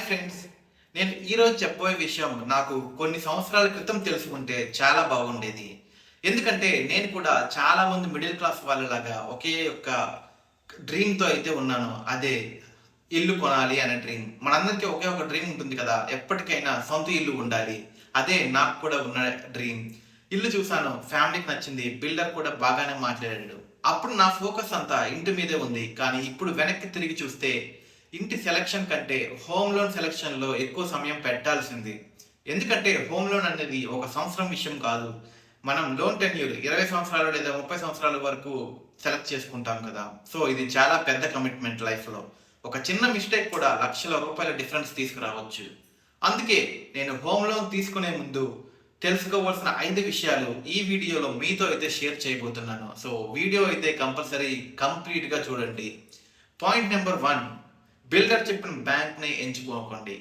Friends, నేను ఈరోజు చెప్పబోయే విషయం నాకు కొన్ని సంవత్సరాల క్రితం తెలుసుకుంటే చాలా బాగుండేది. ఎందుకంటే నేను కూడా చాలామంది మిడిల్ క్లాస్ వాళ్ళలాగా ఒకే ఒక్క డ్రీమ్‌తో అయితే ఉన్నాను. అదే ఇల్లు కొనాలి అనే డ్రీమ్. మనందరికీ ఒకే ఒక డ్రీమ్ ఉంటుంది కదా! ఎప్పటికైనా సొంత ఇల్లు ఉండాలి. అదే నాకు కూడా ఉన్న డ్రీమ్. ఇల్లు చూసాను, ఫ్యామిలీకి నచ్చింది. బిల్డర్ కూడా బాగానే మాట్లాడాడు. అప్పుడు నా ఫోకస్ అంతా ఇంటి మీదే ఉంది. కానీ ఇప్పుడు వెనక్కి తిరిగి చూస్తే ఇంటి సెలక్షన్ కంటే హోమ్ లోన్ సెలక్షన్‌లో ఎక్కువ సమయం పెట్టాల్సింది. ఎందుకంటే హోమ్ లోన్ అనేది ఒక సంవత్సరం విషయం కాదు. మనం లోన్ టెన్యూర్ 20 సంవత్సరాలు లేదా 30 సంవత్సరాల వరకు సెలెక్ట్ చేసుకుంటాం కదా! సో, ఇది చాలా పెద్ద కమిట్మెంట్ లైఫ్‌లో. ఒక చిన్న మిస్టేక్ కూడా లక్షల రూపాయల డిఫరెన్స్ తీసుకురావచ్చు. అందుకే నేను హోమ్ లోన్ తీసుకునే ముందు తెలుసుకోవాల్సిన 5 విషయాలు ఈ వీడియోలో మీతో అయితే షేర్ చేయబోతున్నాను. సో, వీడియో అయితే కంపల్సరీ కంప్లీట్‌గా చూడండి. పాయింట్ నంబర్ 1, బిల్డర్ చెప్పిన బ్యాంక్‌ని ఎంచుకోకండి.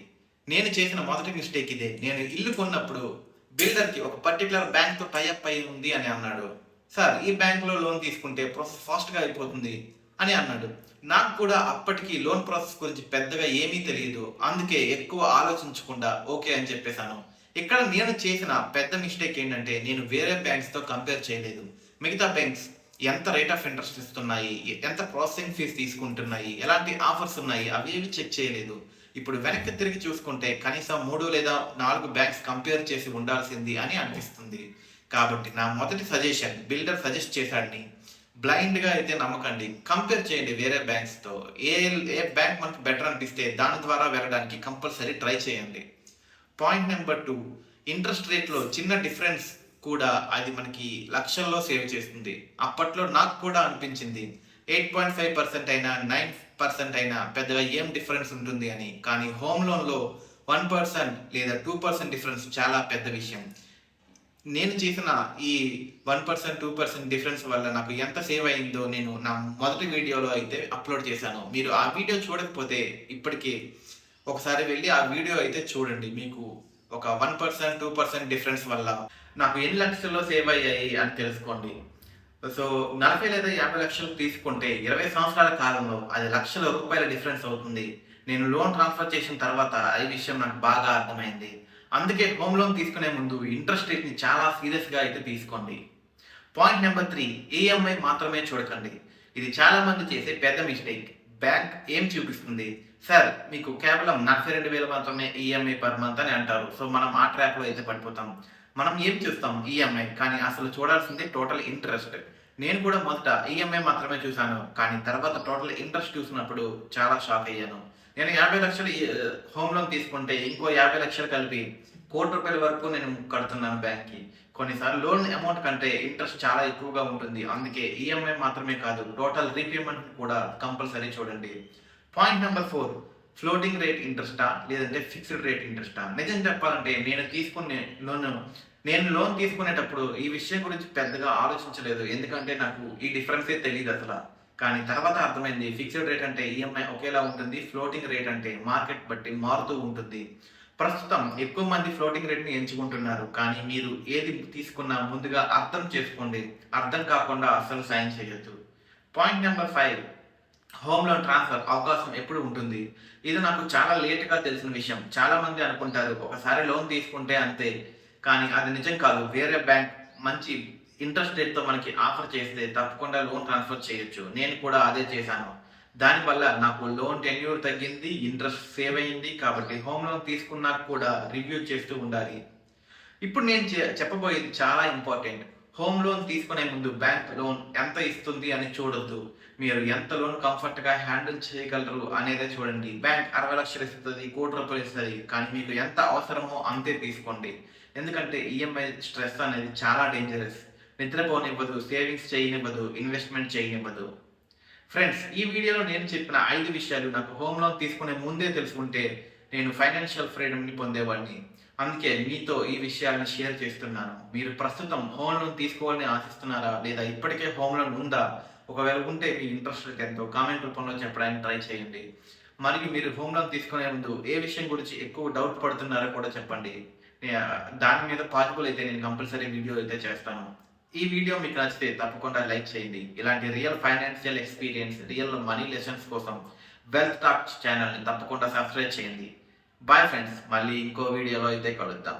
నేను చేసిన మొదటి మిస్టేక్ ఇదే. నేను ఇల్లు కొన్నప్పుడు బిల్డర్‌కి ఒక పర్టిక్యులర్ బ్యాంక్‌తో టై అప్ అయి ఉంది అని అన్నాడు. సార్, ఈ బ్యాంక్‌లో లోన్ తీసుకుంటే ప్రాసెస్ ఫాస్ట్‌గా అయిపోతుంది అని అన్నాడు. నాకు కూడా అప్పటికి లోన్ ప్రాసెస్ గురించి పెద్దగా ఏమీ తెలీదు. అందుకే ఎక్కువ ఆలోచించకుండా ఓకే అని చెప్పేసాను. ఇక్కడ నేను చేసిన పెద్ద మిస్టేక్ ఏంటంటే నేను వేరే బ్యాంక్స్‌తో కంపేర్ చేయలేదు. మిగతా బ్యాంక్స్ ఎంత రేట్ ఆఫ్ ఇంట్రెస్ట్ ఇస్తున్నాయి, ఎంత ప్రాసెసింగ్ ఫీస్ తీసుకుంటున్నాయి, ఎలాంటి ఆఫర్స్ ఉన్నాయి అవేవి చెక్ చేయలేదు. ఇప్పుడు వెనక్కి తిరిగి చూసుకుంటే కనీసం 3 లేదా 4 బ్యాంక్స్ కంపేర్ చేసి ఉండాల్సింది అని అనిపిస్తుంది. కాబట్టి నా మొదటి సజెషన్, బిల్డర్ సజెస్ట్ చేశాడని బ్లైండ్‌గా అయితే నమ్మకండి. కంపేర్ చేయండి వేరే బ్యాంక్స్‌తో. ఏ ఏ బ్యాంక్ మనకు బెటర్ అనిపిస్తే దాని ద్వారా వెళ్ళడానికి కంపల్సరీ ట్రై చేయండి. పాయింట్ నెంబర్ 2, ఇంట్రెస్ట్ రేట్‌లో చిన్న డిఫరెన్స్ కూడా అది మనకి లక్షల్లో సేవ్ చేస్తుంది. అప్పట్లో నాకు కూడా అనిపించింది 8.5% అయినా 9% అయినా పెద్దగా ఏం డిఫరెన్స్ ఉంటుంది అని. కానీ హోమ్ లోన్‌లో 1% లేదా 2% డిఫరెన్స్ చాలా పెద్ద విషయం. నేను చేసిన ఈ 1%, 2% డిఫరెన్స్ వల్ల నాకు ఎంత సేవ్ అయిందో నేను నా మొదటి వీడియోలో అయితే అప్లోడ్ చేశాను. మీరు ఆ వీడియో చూడకపోతే ఇప్పటికి ఒకసారి వెళ్లి ఆ వీడియో అయితే చూడండి. మీకు ఒక 1%, 2% డిఫరెన్స్ వల్ల నాకు ఎన్ని లక్షల్లో సేవ్ అయ్యాయి అని తెలుసుకోండి. సో, 40 లేదా 50 లక్షలు తీసుకుంటే 20 సంవత్సరాల కాలంలో అది లక్షల రూపాయల డిఫరెన్స్ అవుతుంది. నేను లోన్ ట్రాన్స్‌ఫర్ చేసిన తర్వాత ఈ విషయం నాకు బాగా అర్థమైంది. అందుకే హోమ్ లోన్ తీసుకునే ముందు ఇంట్రెస్ట్ రేట్‌ని చాలా సీరియస్‌గా అయితే తీసుకోండి. పాయింట్ నంబర్ 3, ఈఎంఐ మాత్రమే చూడకండి. ఇది చాలా మంది చేసే పెద్ద మిస్టేక్. బ్యాంక్ ఏం చూపిస్తుంది? సార్, మీకు కేవలం 42,000 మాత్రమే ఈఎంఐ పర్ మంత్ అని అంటారు. సో, మనం ఆ ట్రాప్‌లో అయితే పడిపోతాం. మనం ఏం చూస్తాం? ఈఎంఐ. కానీ అసలు చూడాల్సింది టోటల్ ఇంట్రెస్ట్. నేను కూడా మొదట ఈఎంఐ మాత్రమే చూసాను. కానీ తర్వాత టోటల్ ఇంట్రెస్ట్ చూసినప్పుడు చాలా షాక్ అయ్యాను. నేను 50 లక్షలు హోమ్ లోన్ తీసుకుంటే ఇంకో 50 లక్షలు కలిపి ₹1,00,00,000 వరకు నేను కడుతున్నాను బ్యాంక్‌కి. కొన్నిసార్లు లోన్ అమౌంట్ కంటే ఇంట్రెస్ట్ చాలా ఎక్కువగా ఉంటుంది. అందుకే ఈఎంఐ మాత్రమే కాదు, టోటల్ రీపేమెంట్ కూడా కంపల్సరీ చూడండి. పాయింట్ నంబర్ 4, ఫ్లోటింగ్ రేట్ ఇంట్రెస్టా లేదంటే ఫిక్స్డ్ రేట్ ఇంట్రెస్టా? నిజం చెప్పాలంటే నేను లోన్ తీసుకునేటప్పుడు ఈ విషయం గురించి పెద్దగా ఆలోచించలేదు. ఎందుకంటే నాకు ఈ డిఫరెన్సే తెలీదసల. కానీ తర్వాత అర్థమైంది, ఫిక్స్డ్ రేట్ అంటే ఈఎంఐ ఒకేలా ఉంటుంది. ఫ్లోటింగ్ రేట్ అంటే మార్కెట్ బట్టి మారుతూ ఉంటుంది. ప్రస్తుతం ఎక్కువ మంది ఫ్లోటింగ్ రేట్‌ని ఎంచుకుంటున్నారు. కానీ మీరు ఏది తీసుకున్నా ముందుగా అర్థం చేసుకోండి. అర్థం కాకుండా అస్సలు సైన్ చేయొద్దు. Point number 5, home loan transfer అవకాశం ఎప్పుడు ఉంటుంది? ఇది నాకు చాలా లేట్‌గా తెలిసిన విషయం. చాలా మంది అనుకుంటారు ఒకసారి లోన్ తీసుకుంటే అంతే. కానీ అది నిజం కాదు. వేరే బ్యాంక్ మంచి ఇంట్రెస్ట్ రేట్‌తో మనకి ఆఫర్ చేస్తే తప్పకుండా లోన్ ట్రాన్స్‌ఫర్ చేయొచ్చు. నేను కూడా అదే చేశాను. దానివల్ల నాకు లోన్ టెన్యూర్ తగ్గింది, ఇంట్రెస్ట్ సేవ్ అయింది. కాబట్టి హోమ్ లోన్ తీసుకున్నాక కూడా రివ్యూ చేస్తూ ఉండాలి. ఇప్పుడు నేను చెప్పబోయేది చాలా ఇంపార్టెంట్. హోమ్ లోన్ తీసుకునే ముందు బ్యాంక్ లోన్ ఎంత ఇస్తుంది అని చూడొద్దు. మీరు ఎంత లోన్ కంఫర్ట్‌గా హ్యాండిల్ చేయగలరు అనేదే చూడండి. బ్యాంక్ 60 లక్షలు ఇస్తది, ₹1,00,00,000 ఇస్తది. కానీ మీకు ఎంత అవసరమో అంతే తీసుకోండి. ఎందుకంటే ఈఎంఐ స్ట్రెస్ అనేది చాలా డేంజరస్. నిద్రపోనివ్వదు, సేవింగ్స్ చేయనివ్వదు, ఇన్వెస్ట్‌మెంట్ చేయనివ్వదు. ఫ్రెండ్స్, ఈ వీడియోలో నేను చెప్పిన 5 విషయాలు నాకు హోమ్ లోన్ తీసుకునే ముందే తెలుసుకుంటే నేను ఫైనాన్షియల్ ఫ్రీడమ్‌ని పొందేవాడిని. అందుకే మీతో ఈ విషయాలను షేర్ చేస్తున్నాను. మీరు ప్రస్తుతం హోమ్ లోన్ తీసుకోవాలని ఆశిస్తున్నారా? లేదా ఇప్పటికే హోమ్ లోన్ ఉందా? ఒకవేళ ఉంటే మీ ఇంట్రెస్ట్ రేట్ ఎంతో కామెంట్ రూపంలో చెప్పడానికి ట్రై చేయండి. మరియు మీరు హోమ్ లోన్ తీసుకునే ముందు ఏ విషయం గురించి ఎక్కువ డౌట్ పడుతున్నారో కూడా చెప్పండి. దాని మీద పాజిబుల్ అయితే నేను కంపల్సరీ వీడియో అయితే చేస్తాను. ఈ వీడియో మీకు నచ్చితే తప్పకుండా లైక్ చేయండి. ఇలాంటి real financial experience, real money lessons కోసం వెల్త్ టాక్స్ ఛానెల్‌ని తప్పకుండా సబ్స్క్రైబ్ చేయండి. బాయ్ ఫ్రెండ్స్, మళ్ళీ ఇంకో వీడియోలో అయితే కలుద్దాం.